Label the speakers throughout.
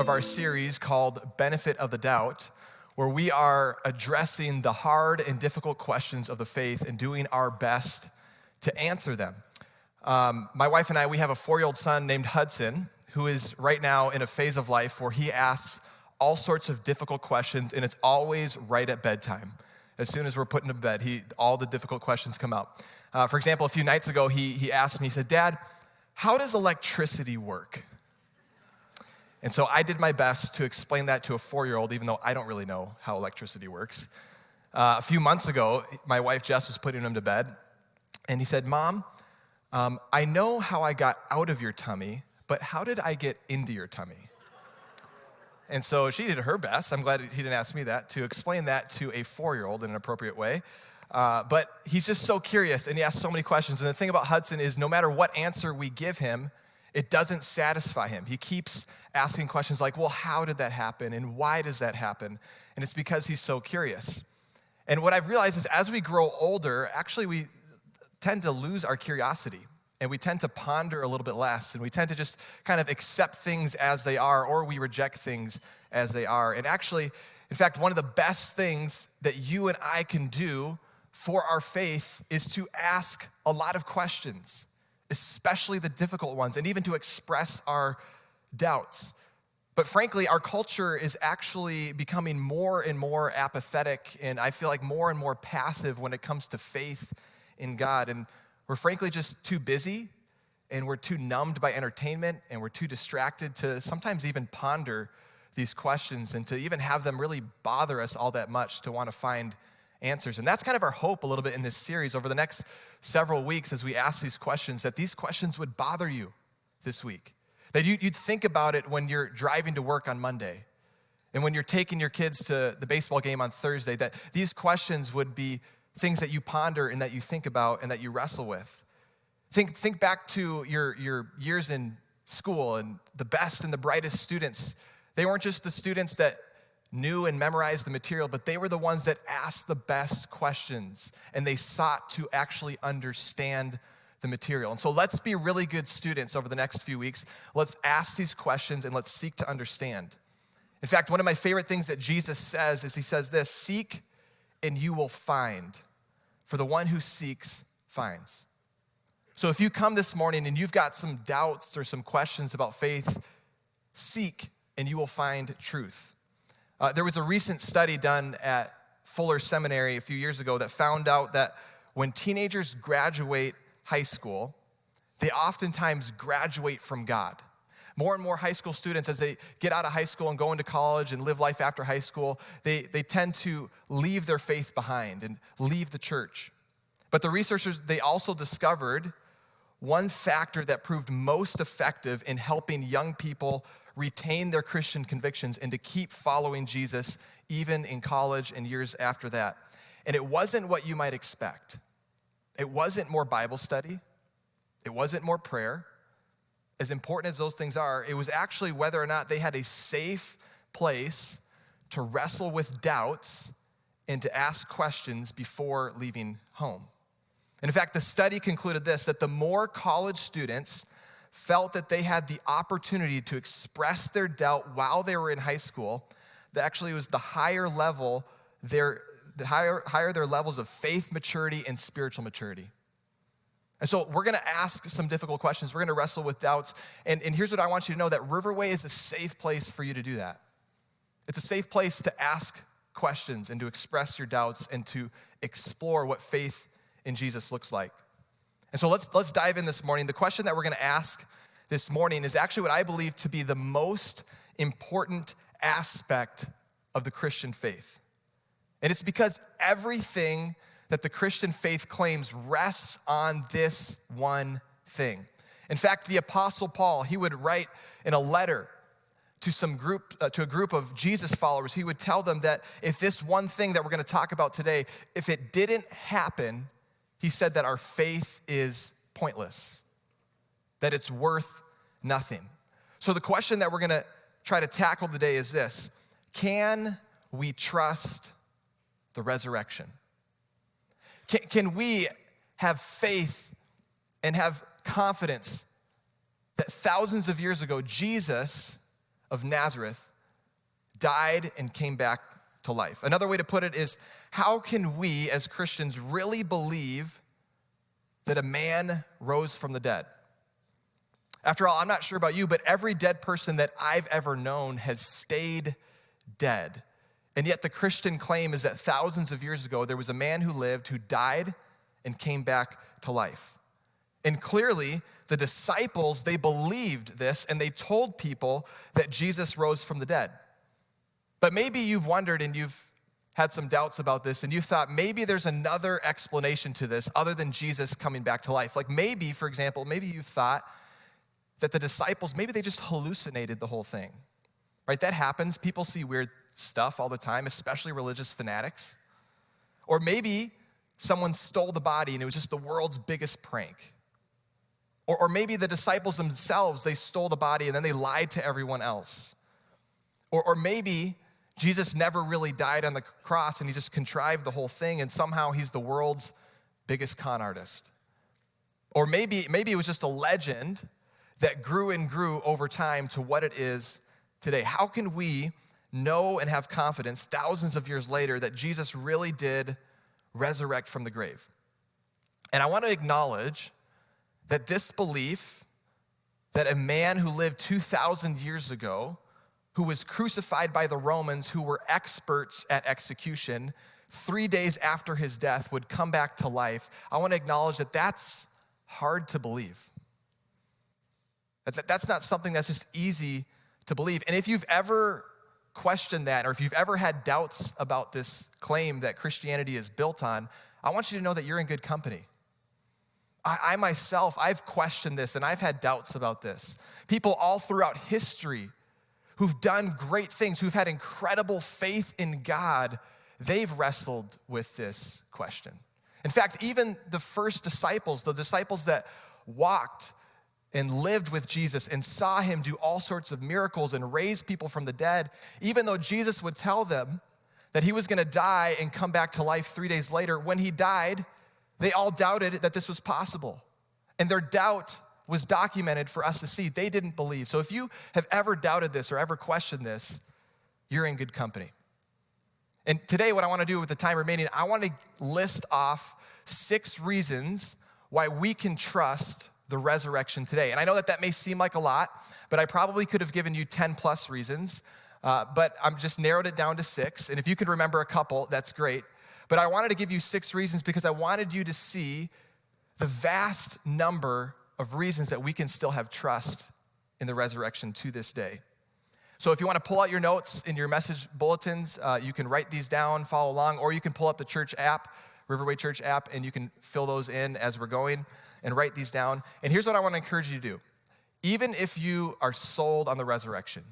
Speaker 1: of our series called Benefit of the Doubt, where we are addressing the hard and difficult questions of the faith and doing our best to answer them. My wife and I, we have a 4-year-old son named Hudson, who is right now in a phase of life where he asks all sorts of difficult questions, and it's always right at bedtime. As soon as we're put into bed, all the difficult questions come out. For example, a few nights ago, he asked me, he said, "Dad, how does electricity work?" And so I did my best to explain that to a 4-year-old, even though I don't really know how electricity works. A few months ago, my wife Jess was putting him to bed, and he said, "Mom, I know how I got out of your tummy, but how did I get into your tummy?" And so she did her best, I'm glad he didn't ask me that, to explain that to a 4-year-old in an appropriate way. But he's just so curious, and he asks so many questions. And the thing about Hudson is no matter what answer we give him, it doesn't satisfy him. He keeps asking questions like, well, how did that happen? And why does that happen? And it's because he's so curious. And what I've realized is as we grow older, actually we tend to lose our curiosity. And we tend to ponder a little bit less. And we tend to just kind of accept things as they are, or we reject things as they are. And actually, in fact, one of the best things that you and I can do for our faith is to ask a lot of questions, especially the difficult ones, and even to express our doubts. But frankly, our culture is actually becoming more and more apathetic, and I feel like more and more passive when it comes to faith in God. And we're frankly just too busy, and we're too numbed by entertainment, and we're too distracted to sometimes even ponder these questions and to even have them really bother us all that much to want to find answers. And that's kind of our hope a little bit in this series over the next several weeks as we ask these questions, that these questions would bother you this week. That you'd think about it when you're driving to work on Monday and when you're taking your kids to the baseball game on Thursday, that these questions would be things that you ponder and that you think about and that you wrestle with. Think back to your years in school, and the best and the brightest students. They weren't just the students that knew and memorized the material, but they were the ones that asked the best questions, and they sought to actually understand the material. And so let's be really good students over the next few weeks. Let's ask these questions and let's seek to understand. In fact, one of my favorite things that Jesus says is he says this: "Seek and you will find. For the one who seeks finds." So if you come this morning and you've got some doubts or some questions about faith, seek and you will find truth. There was a recent study done at Fuller Seminary a few years ago that found out that when teenagers graduate high school, they oftentimes graduate from God. More and more high school students, as they get out of high school and go into college and live life after high school, they tend to leave their faith behind and leave the church. But the researchers, they also discovered one factor that proved most effective in helping young people retain their Christian convictions and to keep following Jesus even in college and years after that. And it wasn't what you might expect. It wasn't more Bible study. It wasn't more prayer. As important as those things are, it was actually whether or not they had a safe place to wrestle with doubts and to ask questions before leaving home. And in fact, the study concluded this, that the more college students felt that they had the opportunity to express their doubt while they were in high school, that actually was the higher their levels of faith maturity and spiritual maturity. And so we're gonna ask some difficult questions. We're gonna wrestle with doubts. And here's what I want you to know, that Riverway is a safe place for you to do that. It's a safe place to ask questions and to express your doubts and to explore what faith in Jesus looks like. And so let's dive in this morning. The question that we're gonna ask this morning is actually what I believe to be the most important aspect of the Christian faith. And it's because everything that the Christian faith claims rests on this one thing. In fact, the Apostle Paul, he would write in a letter to a group of Jesus followers, he would tell them that if this one thing that we're gonna talk about today, if it didn't happen, he said that our faith is pointless, that it's worth nothing. So the question that we're gonna try to tackle today is this: can we trust the resurrection? Can we have faith and have confidence that thousands of years ago, Jesus of Nazareth died and came back to life. Another way to put it is, how can we as Christians really believe that a man rose from the dead? After all, I'm not sure about you, but every dead person that I've ever known has stayed dead. And yet the Christian claim is that thousands of years ago, there was a man who lived, who died and came back to life. And clearly, the disciples, they believed this, and they told people that Jesus rose from the dead. But maybe you've wondered and you've had some doubts about this, and you thought maybe there's another explanation to this other than Jesus coming back to life. Like maybe, for example, maybe you thought that the disciples, maybe they just hallucinated the whole thing, right? That happens. People see weird stuff all the time, especially religious fanatics. Or maybe someone stole the body and it was just the world's biggest prank. Or maybe the disciples themselves, they stole the body and then they lied to everyone else. Or maybe Jesus never really died on the cross and he just contrived the whole thing and somehow he's the world's biggest con artist. Or maybe it was just a legend that grew and grew over time to what it is today. How can we know and have confidence thousands of years later that Jesus really did resurrect from the grave? And I want to acknowledge that this belief that a man who lived 2,000 years ago, who was crucified by the Romans, who were experts at execution, 3 days after his death would come back to life, I want to acknowledge that that's hard to believe. That's not something that's just easy to believe. And if you've ever questioned that, or if you've ever had doubts about this claim that Christianity is built on, I want you to know that you're in good company. I myself, I've questioned this and I've had doubts about this. People all throughout history who've done great things, who've had incredible faith in God, they've wrestled with this question. In fact, even the first disciples, the disciples that walked and lived with Jesus and saw him do all sorts of miracles and raise people from the dead, even though Jesus would tell them that he was gonna die and come back to life 3 days later, when he died, they all doubted that this was possible. And their doubt was documented for us to see. They didn't believe. So if you have ever doubted this or ever questioned this, you're in good company. And today what I want to do with the time remaining, I want to list off 6 reasons why we can trust the resurrection today. And I know that may seem like a lot, but I probably could have given you 10 plus reasons, but I'm just narrowed it down to 6. And if you could remember a couple, that's great. But I wanted to give you 6 reasons because I wanted you to see the vast number of reasons that we can still have trust in the resurrection to this day. So if you want to pull out your notes in your message bulletins, you can write these down, follow along, or you can pull up the church app, Riverway Church app, and you can fill those in as we're going and write these down. And here's what I want to encourage you to do. Even if you are sold on the resurrection,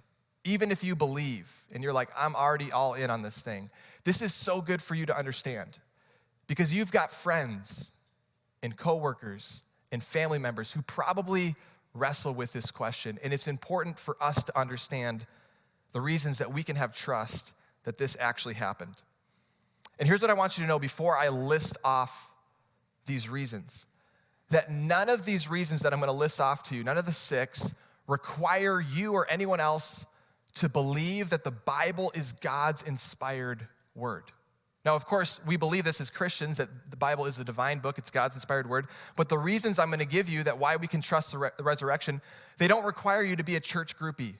Speaker 1: even if you believe and you're like, I'm already all in on this thing, this is so good for you to understand because you've got friends and coworkers and family members who probably wrestle with this question. And it's important for us to understand the reasons that we can have trust that this actually happened. And here's what I want you to know before I list off these reasons, that none of these reasons that I'm going to list off to you, none of the 6, require you or anyone else to believe that the Bible is God's inspired word. Now, of course, we believe this as Christians, that the Bible is a divine book, it's God's inspired word, but the reasons I'm gonna give you that why we can trust the resurrection, they don't require you to be a church groupie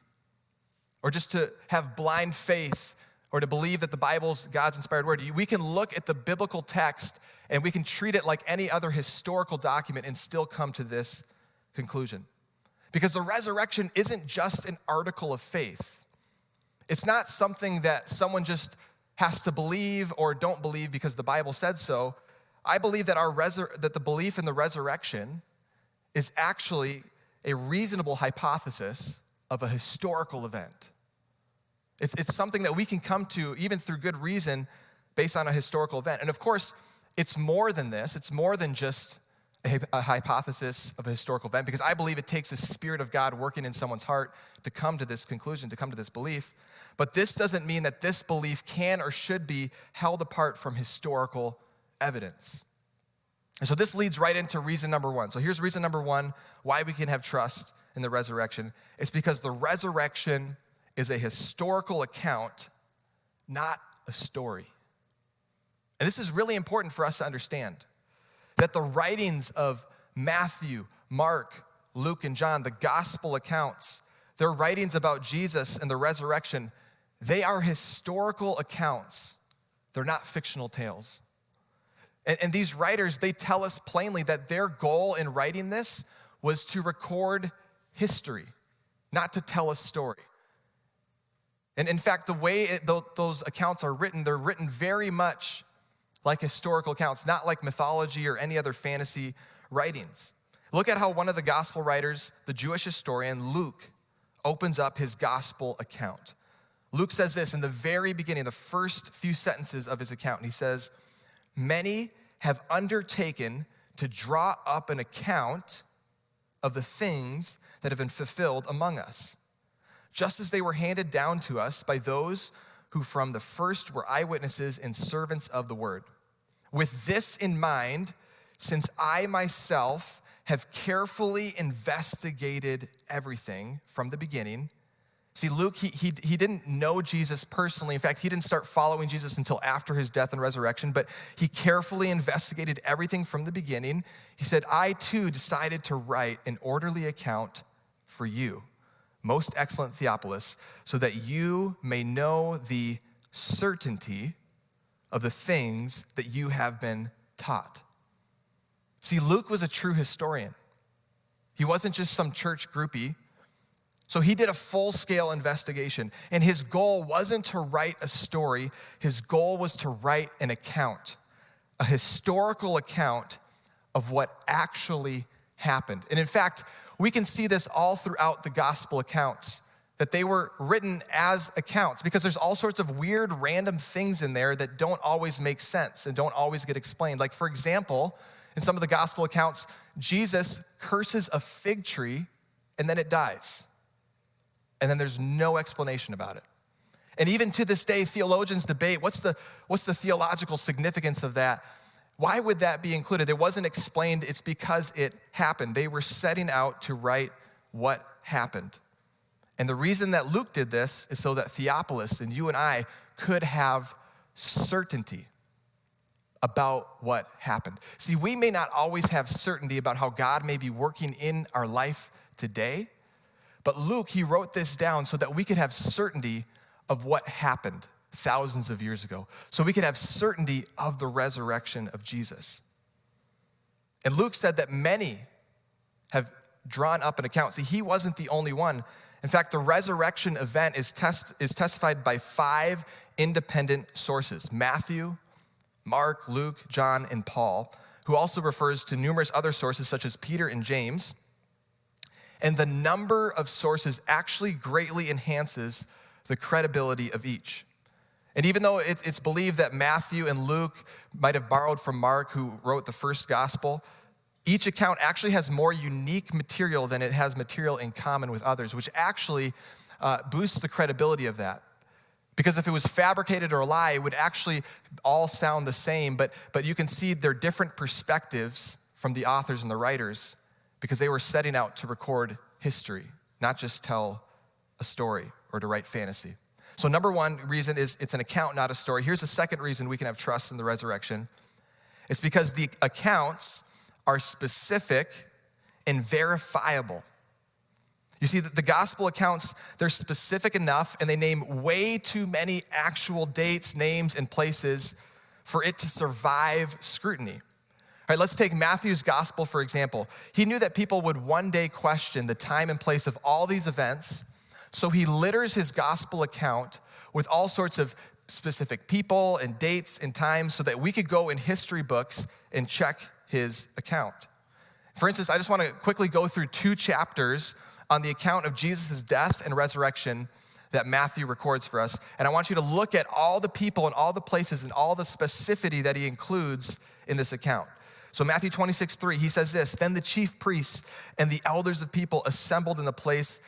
Speaker 1: or just to have blind faith or to believe that the Bible's God's inspired word. We can look at the biblical text and we can treat it like any other historical document and still come to this conclusion. Because the resurrection isn't just an article of faith. It's not something that someone just has to believe or don't believe because the Bible said so. I believe that that the belief in the resurrection is actually a reasonable hypothesis of a historical event. It's something that we can come to even through good reason based on a historical event. And of course, it's more than this. It's more than just a hypothesis of a historical event, because I believe it takes the Spirit of God working in someone's heart to come to this conclusion, to come to this belief. But this doesn't mean that this belief can or should be held apart from historical evidence. And so this leads right into reason number 1. So here's reason number 1 why we can have trust in the resurrection. It's because the resurrection is a historical account, not a story. And this is really important for us to understand, that the writings of Matthew, Mark, Luke, and John, the gospel accounts, their writings about Jesus and the resurrection, they are historical accounts. They're not fictional tales. And these writers, they tell us plainly that their goal in writing this was to record history, not to tell a story. And in fact, the way those accounts are written, they're written very much like historical accounts, not like mythology or any other fantasy writings. Look at how one of the gospel writers, the Jewish historian Luke, opens up his gospel account. Luke says this in the very beginning, the first few sentences of his account. He says, "Many have undertaken to draw up an account of the things that have been fulfilled among us, just as they were handed down to us by those who from the first were eyewitnesses and servants of the word. With this in mind, since I myself have carefully investigated everything from the beginning." See, Luke, he didn't know Jesus personally. In fact, he didn't start following Jesus until after his death and resurrection, but he carefully investigated everything from the beginning. He said, "I too decided to write an orderly account for you, most excellent Theophilus, so that you may know the certainty of the things that you have been taught." See, Luke was a true historian. He wasn't just some church groupie. So he did a full-scale investigation, and his goal wasn't to write a story. His goal was to write an account, a historical account of what actually happened. And in fact, we can see this all throughout the gospel accounts, that they were written as accounts, because there's all sorts of weird, random things in there that don't always make sense and don't always get explained. Like, for example, in some of the gospel accounts, Jesus curses a fig tree and then it dies. And then there's no explanation about it. And even to this day, theologians debate, what's the theological significance of that? Why would that be included? It wasn't explained. It's because it happened. They were setting out to write what happened. And the reason that Luke did this is so that Theophilus and you and I could have certainty about what happened. See, we may not always have certainty about how God may be working in our life today, but Luke, he wrote this down so that we could have certainty of what happened thousands of years ago. So we could have certainty of the resurrection of Jesus. And Luke said that many have drawn up an account. See, he wasn't the only one. In fact, the resurrection event is testified by 5 independent sources: Matthew, Mark, Luke, John, and Paul, who also refers to numerous other sources such as Peter and James. And the number of sources actually greatly enhances the credibility of each. And even though it's believed that Matthew and Luke might have borrowed from Mark, who wrote the first gospel, each account actually has more unique material than it has material in common with others, which actually boosts the credibility of that. Because if it was fabricated or a lie, it would actually all sound the same, but you can see they're different perspectives from the authors and the writers, because they were setting out to record history, not just tell a story or to write fantasy. So number one reason is it's an account, not a story. Here's the second reason we can have trust in the resurrection. It's because the accounts are specific and verifiable. You see, the gospel accounts, they're specific enough and they name way too many actual dates, names, and places for it to survive scrutiny. All right, let's take Matthew's gospel, for example. He knew that people would one day question the time and place of all these events, so he litters his gospel account with all sorts of specific people and dates and times so that we could go in history books and check his account. For instance, I just want to quickly go through 2 chapters on the account of Jesus' death and resurrection that Matthew records for us. And I want you to look at all the people and all the places and all the specificity that he includes in this account. So Matthew 26:3, he says this: "Then the chief priests and the elders of people assembled in the place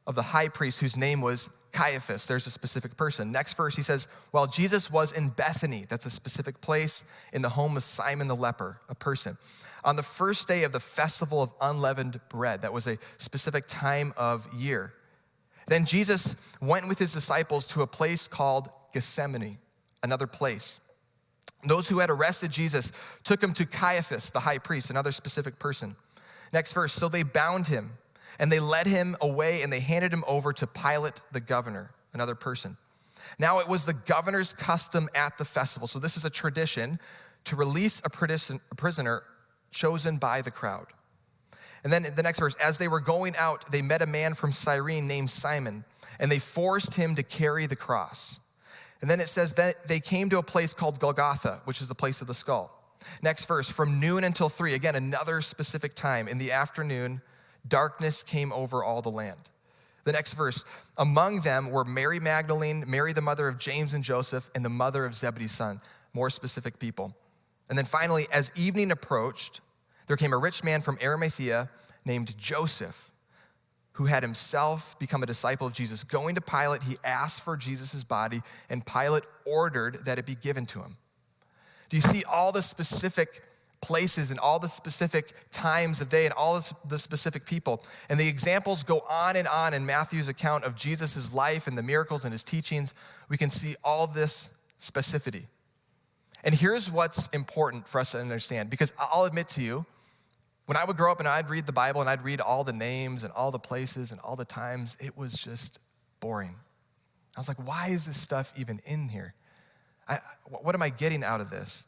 Speaker 1: of the high priest, whose name was Caiaphas." There's a specific person. Next verse, he says, "While Jesus was in Bethany," that's a specific place, "in the home of Simon the leper," a person, "on the first day of the festival of unleavened bread," that was a specific time of year. Then Jesus went with his disciples to a place called Gethsemane, another place. Those who had arrested Jesus took him to Caiaphas, the high priest, another specific person. Next verse, so they bound him and they led him away and they handed him over to Pilate the governor, another person. Now it was the governor's custom at the festival. So this is a tradition to release a prisoner chosen by the crowd. And then the next verse, as they were going out, they met a man from Cyrene named Simon, and they forced him to carry the cross. And then it says that they came to a place called Golgotha, which is the place of the skull. Next verse, from noon until 3, again, another specific time. In the afternoon, darkness came over all the land. The next verse, among them were Mary Magdalene, Mary the mother of James and Joseph, and the mother of Zebedee's son, more specific people. And then finally, as evening approached, there came a rich man from Arimathea named Joseph, who had himself become a disciple of Jesus. Going to Pilate, he asked for Jesus' body, and Pilate ordered that it be given to him. Do you see all the specific places and all the specific times of day and all the specific people? And the examples go on in Matthew's account of Jesus' life and the miracles and his teachings. We can see all this specificity. And here's what's important for us to understand, because I'll admit to you, when I would grow up and I'd read the Bible and I'd read all the names and all the places and all the times, it was just boring. I was like, why is this stuff even in here? What am I getting out of this?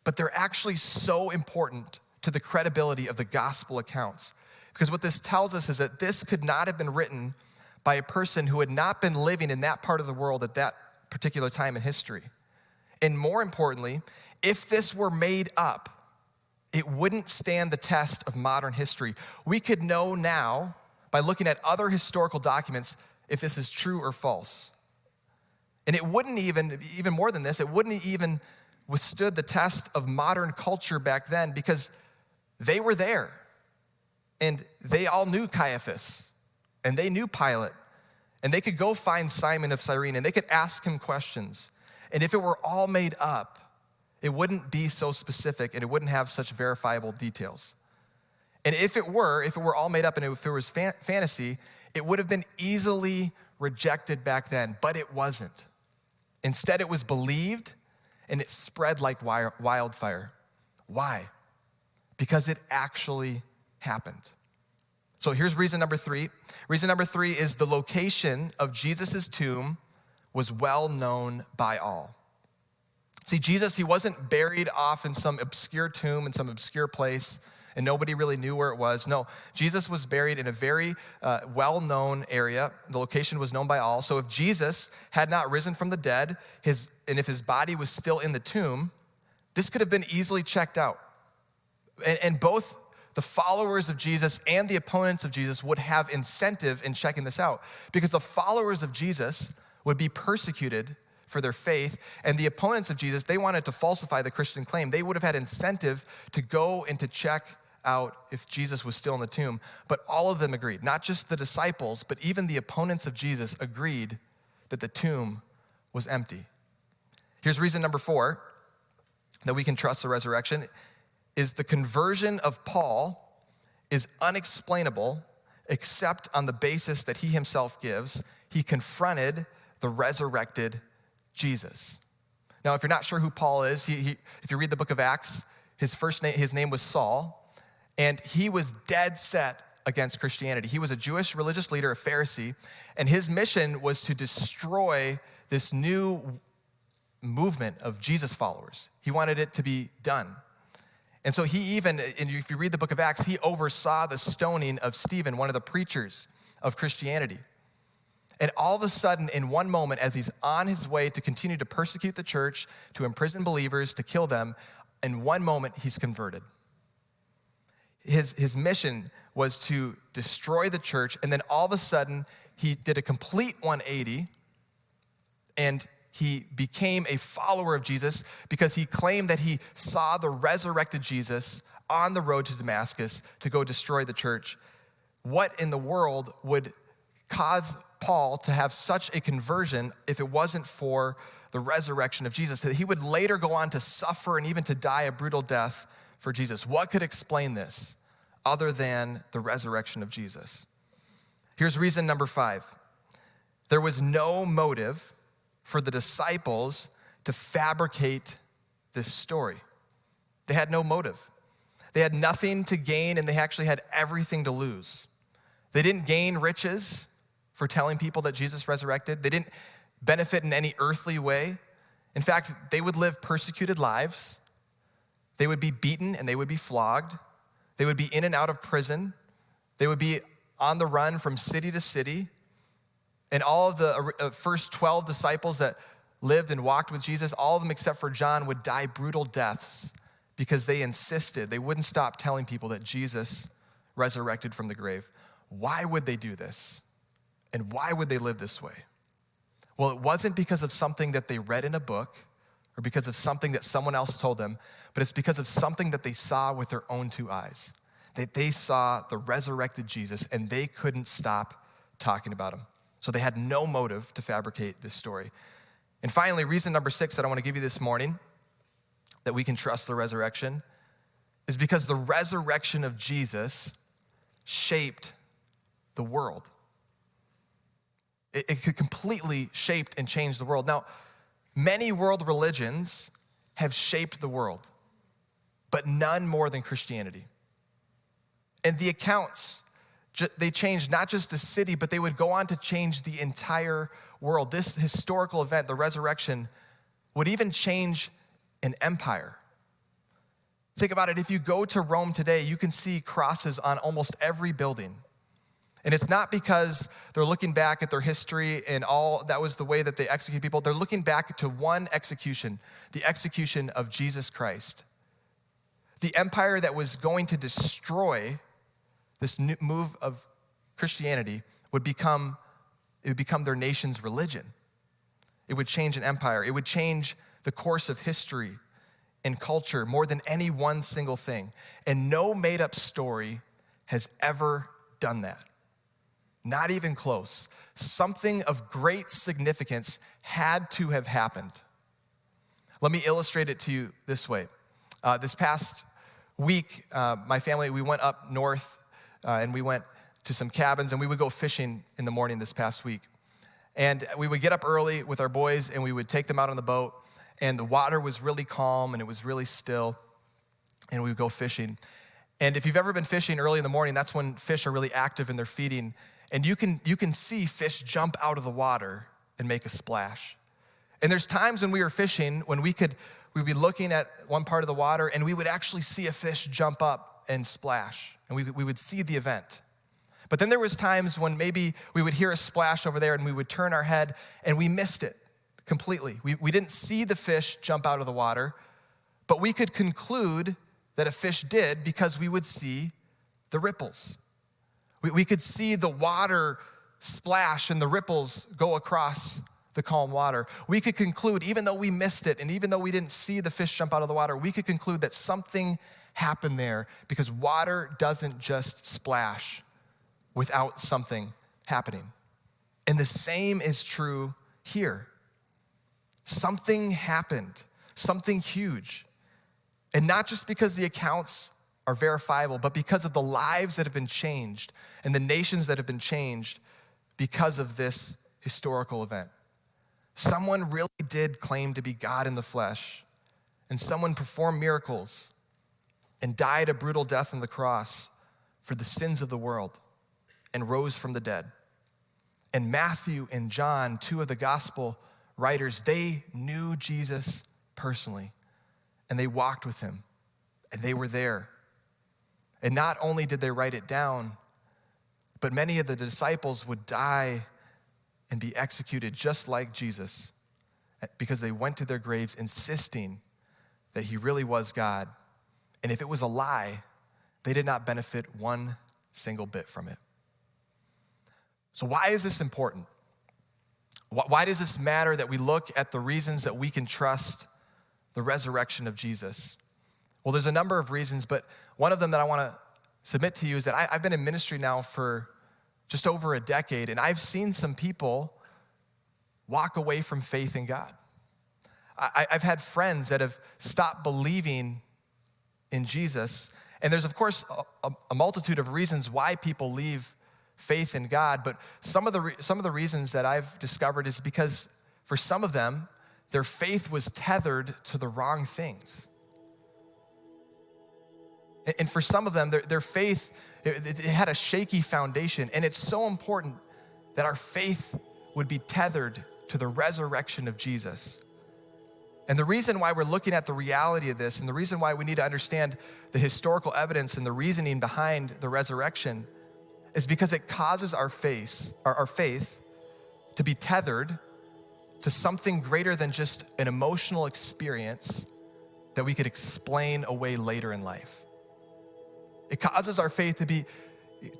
Speaker 1: But they're actually so important to the credibility of the gospel accounts. Because what this tells us is that this could not have been written by a person who had not been living in that part of the world at that particular time in history. And more importantly, if this were made up, it wouldn't stand the test of modern history. We could know now, by looking at other historical documents, if this is true or false. And it wouldn't even more than this, it wouldn't even withstood the test of modern culture back then, because they were there. And they all knew Caiaphas, and they knew Pilate, and they could go find Simon of Cyrene, and they could ask him questions. And if it were all made up, it wouldn't be so specific and it wouldn't have such verifiable details. And if it were all made up and if it was fantasy, it would have been easily rejected back then, but it wasn't. Instead, it was believed and it spread like wildfire. Why? Because it actually happened. So here's reason number 3. Reason number 3 is the location of Jesus' tomb was well known by all. See, Jesus, he wasn't buried off in some obscure tomb in some obscure place and nobody really knew where it was. No, Jesus was buried in a very well-known area. The location was known by all. So if Jesus had not risen from the dead, and if his body was still in the tomb, this could have been easily checked out. And both the followers of Jesus and the opponents of Jesus would have incentive in checking this out, because the followers of Jesus would be persecuted for their faith, and the opponents of Jesus, they wanted to falsify the Christian claim. They would have had incentive to go and to check out if Jesus was still in the tomb. But all of them agreed, not just the disciples, but even the opponents of Jesus agreed that the tomb was empty. Here's reason number 4 that we can trust the resurrection is the conversion of Paul is unexplainable except on the basis that he himself gives. He confronted the resurrected Jesus. Now, if you're not sure who Paul is, if you read the book of Acts, his name was Saul, and he was dead set against Christianity. He was a Jewish religious leader, a Pharisee, and his mission was to destroy this new movement of Jesus followers. He wanted it to be done. And so he even, and if you read the book of Acts, he oversaw the stoning of Stephen, one of the preachers of Christianity. And all of a sudden, in one moment, as he's on his way to continue to persecute the church, to imprison believers, to kill them, in one moment, he's converted. His mission was to destroy the church, and then all of a sudden, he did a complete 180, and he became a follower of Jesus because he claimed that he saw the resurrected Jesus on the road to Damascus to go destroy the church. What in the world would cause Paul to have such a conversion if it wasn't for the resurrection of Jesus? That he would later go on to suffer and even to die a brutal death for Jesus. What could explain this other than the resurrection of Jesus? Here's reason number 5. There was no motive for the disciples to fabricate this story. They had no motive. They had nothing to gain, and they actually had everything to lose. They didn't gain riches for telling people that Jesus resurrected. They didn't benefit in any earthly way. In fact, they would live persecuted lives. They would be beaten and they would be flogged. They would be in and out of prison. They would be on the run from city to city. And all of the first 12 disciples that lived and walked with Jesus, all of them except for John, would die brutal deaths because they insisted. They wouldn't stop telling people that Jesus resurrected from the grave. Why would they do this? And why would they live this way? Well, it wasn't because of something that they read in a book or because of something that someone else told them, but it's because of something that they saw with their own two eyes. They saw the resurrected Jesus and they couldn't stop talking about him. So they had no motive to fabricate this story. And finally, reason number 6 that I want to give you this morning that we can trust the resurrection is because the resurrection of Jesus shaped the world. It could completely shaped and changed the world. Now, many world religions have shaped the world, but none more than Christianity. And the accounts, they changed not just the city, but they would go on to change the entire world. This historical event, the resurrection, would even change an empire. Think about it. If you go to Rome today, you can see crosses on almost every building. And it's not because they're looking back at their history and all that was the way that they execute people. They're looking back to one execution, the execution of Jesus Christ. The empire that was going to destroy this new move of Christianity would become their nation's religion. It would change an empire. It would change the course of history and culture more than any one single thing. And no made-up story has ever done that. Not even close. Something of great significance had to have happened. Let me illustrate it to you this way. This past week, my family, we went up north and we went to some cabins and we would go fishing in the morning this past week. And we would get up early with our boys and we would take them out on the boat, and the water was really calm and it was really still, and we would go fishing. And if you've ever been fishing early in the morning, that's when fish are really active and they're feeding. And you can see fish jump out of the water and make a splash. And there's times when we were fishing when we'd be looking at one part of the water and we would actually see a fish jump up and splash. And we would see the event. But then there was times when maybe we would hear a splash over there and we would turn our head and we missed it completely. We didn't see the fish jump out of the water, but we could conclude that a fish did because we would see the ripples. We could see the water splash and the ripples go across the calm water. We could conclude, even though we missed it and even though we didn't see the fish jump out of the water, we could conclude that something happened there because water doesn't just splash without something happening. And the same is true here. Something happened, something huge. And not just because the accounts are verifiable, but because of the lives that have been changed and the nations that have been changed because of this historical event. Someone really did claim to be God in the flesh, and someone performed miracles and died a brutal death on the cross for the sins of the world and rose from the dead. And Matthew and John, 2 of the gospel writers, they knew Jesus personally, and they walked with him, and they were there. And not only did they write it down, but many of the disciples would die and be executed just like Jesus because they went to their graves insisting that he really was God. And if it was a lie, they did not benefit one single bit from it. So why is this important? Why does this matter that we look at the reasons that we can trust the resurrection of Jesus? Well, there's a number of reasons, but one of them that I want to submit to you is that I've been in ministry now for just over a decade, and I've seen some people walk away from faith in God. I've had friends that have stopped believing in Jesus, and there's, of course, a multitude of reasons why people leave faith in God. But some of the reasons that I've discovered is because for some of them, their faith was tethered to the wrong things. And for some of them, their faith, it had a shaky foundation. And it's so important that our faith would be tethered to the resurrection of Jesus. And the reason why we're looking at the reality of this, and the reason why we need to understand the historical evidence and the reasoning behind the resurrection, is because it causes our faith to be tethered to something greater than just an emotional experience that we could explain away later in life. It causes our faith to be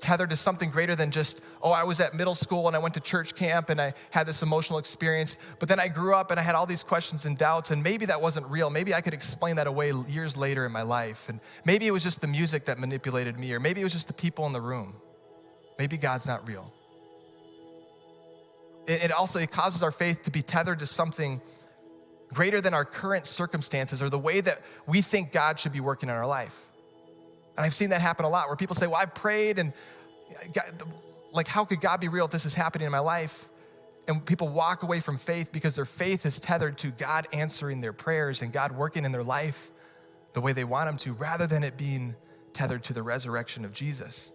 Speaker 1: tethered to something greater than just, I was at middle school and I went to church camp and I had this emotional experience, but then I grew up and I had all these questions and doubts, and maybe that wasn't real. Maybe I could explain that away years later in my life. And maybe it was just the music that manipulated me, or maybe it was just the people in the room. Maybe God's not real. It causes our faith to be tethered to something greater than our current circumstances or the way that we think God should be working in our life. And I've seen that happen a lot, where people say, I've prayed, and God, how could God be real if this is happening in my life? And people walk away from faith because their faith is tethered to God answering their prayers and God working in their life the way they want him to, rather than it being tethered to the resurrection of Jesus.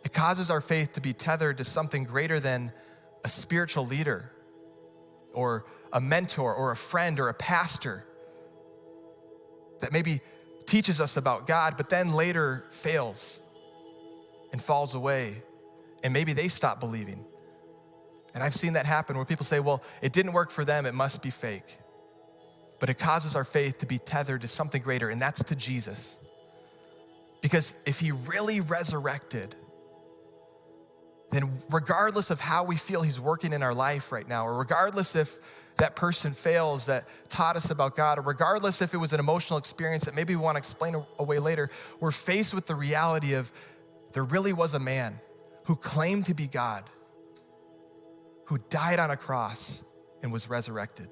Speaker 1: It causes our faith to be tethered to something greater than a spiritual leader or a mentor or a friend or a pastor that maybe teaches us about God, but then later fails and falls away, and maybe they stop believing. And I've seen that happen where people say, it didn't work for them, it must be fake. But it causes our faith to be tethered to something greater, and that's to Jesus. Because if he really resurrected, then regardless of how we feel he's working in our life right now, or regardless if that person fails that taught us about God, or regardless if it was an emotional experience that maybe we want to explain away later, we're faced with the reality of there really was a man who claimed to be God, who died on a cross and was resurrected.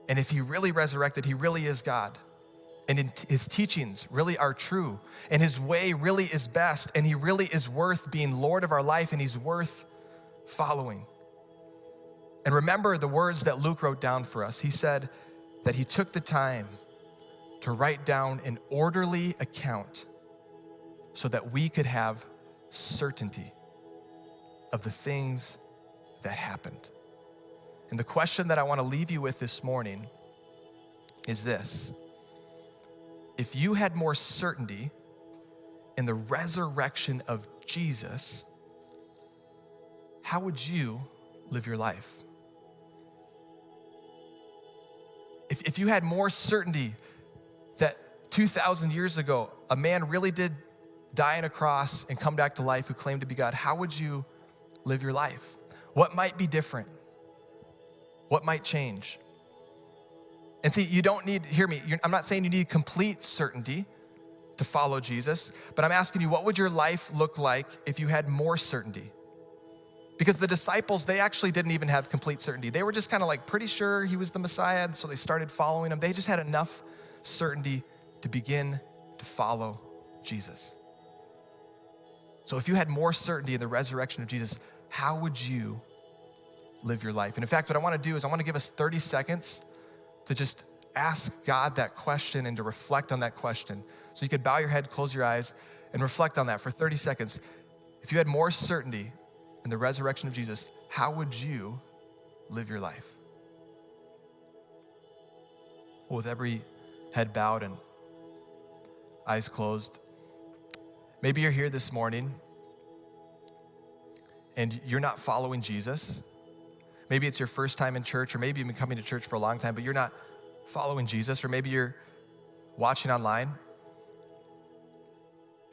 Speaker 1: And if he really resurrected, he really is God. And his teachings really are true. And his way really is best. And he really is worth being Lord of our life, and he's worth following. And remember the words that Luke wrote down for us. He said that he took the time to write down an orderly account so that we could have certainty of the things that happened. And the question that I want to leave you with this morning is this: if you had more certainty in the resurrection of Jesus, how would you live your life? If you had more certainty that 2,000 years ago, a man really did die on a cross and come back to life who claimed to be God, how would you live your life? What might be different? What might change? And see, you don't need, hear me, I'm not saying you need complete certainty to follow Jesus, but I'm asking you, what would your life look like if you had more certainty? Because the disciples, they actually didn't even have complete certainty. They were just kind of pretty sure he was the Messiah, and so they started following him. They just had enough certainty to begin to follow Jesus. So if you had more certainty in the resurrection of Jesus, how would you live your life? And in fact, what I want to do is I want to give us 30 seconds to just ask God that question and to reflect on that question. So you could bow your head, close your eyes, and reflect on that for 30 seconds. If you had more certainty in the resurrection of Jesus, how would you live your life? Well, with every head bowed and eyes closed, maybe you're here this morning and you're not following Jesus. Maybe it's your first time in church, or maybe you've been coming to church for a long time, but you're not following Jesus, or maybe you're watching online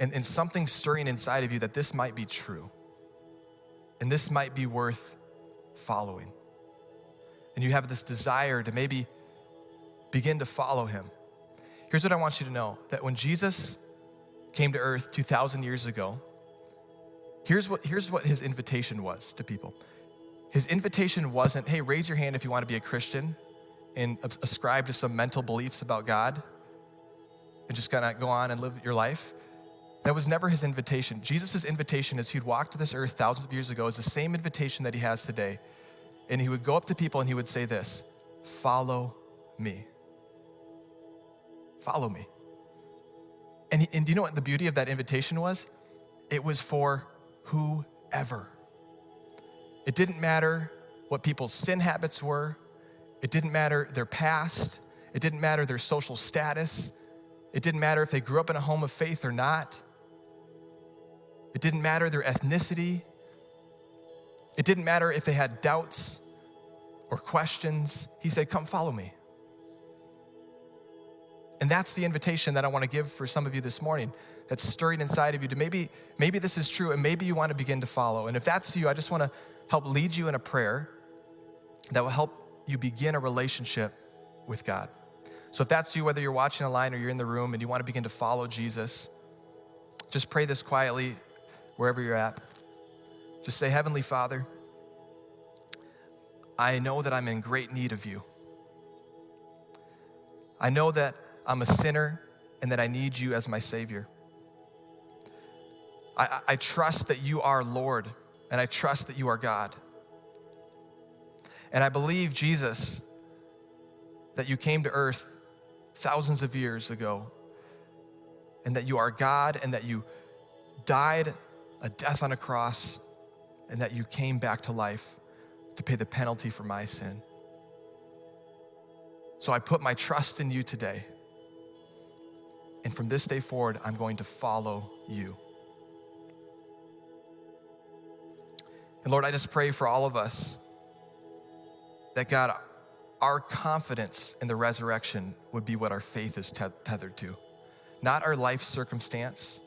Speaker 1: and something's stirring inside of you that this might be true. And this might be worth following. And you have this desire to maybe begin to follow him. Here's what I want you to know, that when Jesus came to earth 2,000 years ago, here's what his invitation was to people. His invitation wasn't, hey, raise your hand if you want to be a Christian and ascribe to some mental beliefs about God and just kind of go on and live your life. That was never his invitation. Jesus' invitation as he'd walked to this earth thousands of years ago is the same invitation that he has today. And he would go up to people and he would say this, follow me. Follow me. And do you know what the beauty of that invitation was? It was for whoever. It didn't matter what people's sin habits were. It didn't matter their past. It didn't matter their social status. It didn't matter if they grew up in a home of faith or not. It didn't matter their ethnicity. It didn't matter if they had doubts or questions. He said, come follow me. And that's the invitation that I want to give for some of you this morning that's stirring inside of you to maybe this is true and maybe you want to begin to follow. And if that's you, I just want to help lead you in a prayer that will help you begin a relationship with God. So if that's you, whether you're watching online or you're in the room and you want to begin to follow Jesus, just pray this quietly wherever you're at. Just say, Heavenly Father, I know that I'm in great need of you. I know that I'm a sinner and that I need you as my Savior. I trust that you are Lord and I trust that you are God. And I believe, Jesus, that you came to earth thousands of years ago and that you are God and that you died a death on a cross and that you came back to life to pay the penalty for my sin. So I put my trust in you today. And from this day forward, I'm going to follow you. And Lord, I just pray for all of us that God, our confidence in the resurrection would be what our faith is tethered to. Not our life circumstance,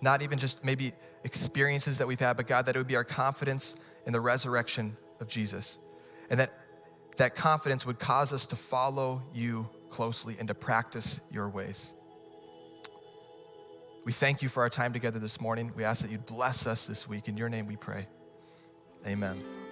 Speaker 1: not even just maybe experiences that we've had, but God, that it would be our confidence in the resurrection of Jesus. And that confidence would cause us to follow you closely and to practice your ways. We thank you for our time together this morning. We ask that you'd bless us this week. In your name we pray. Amen.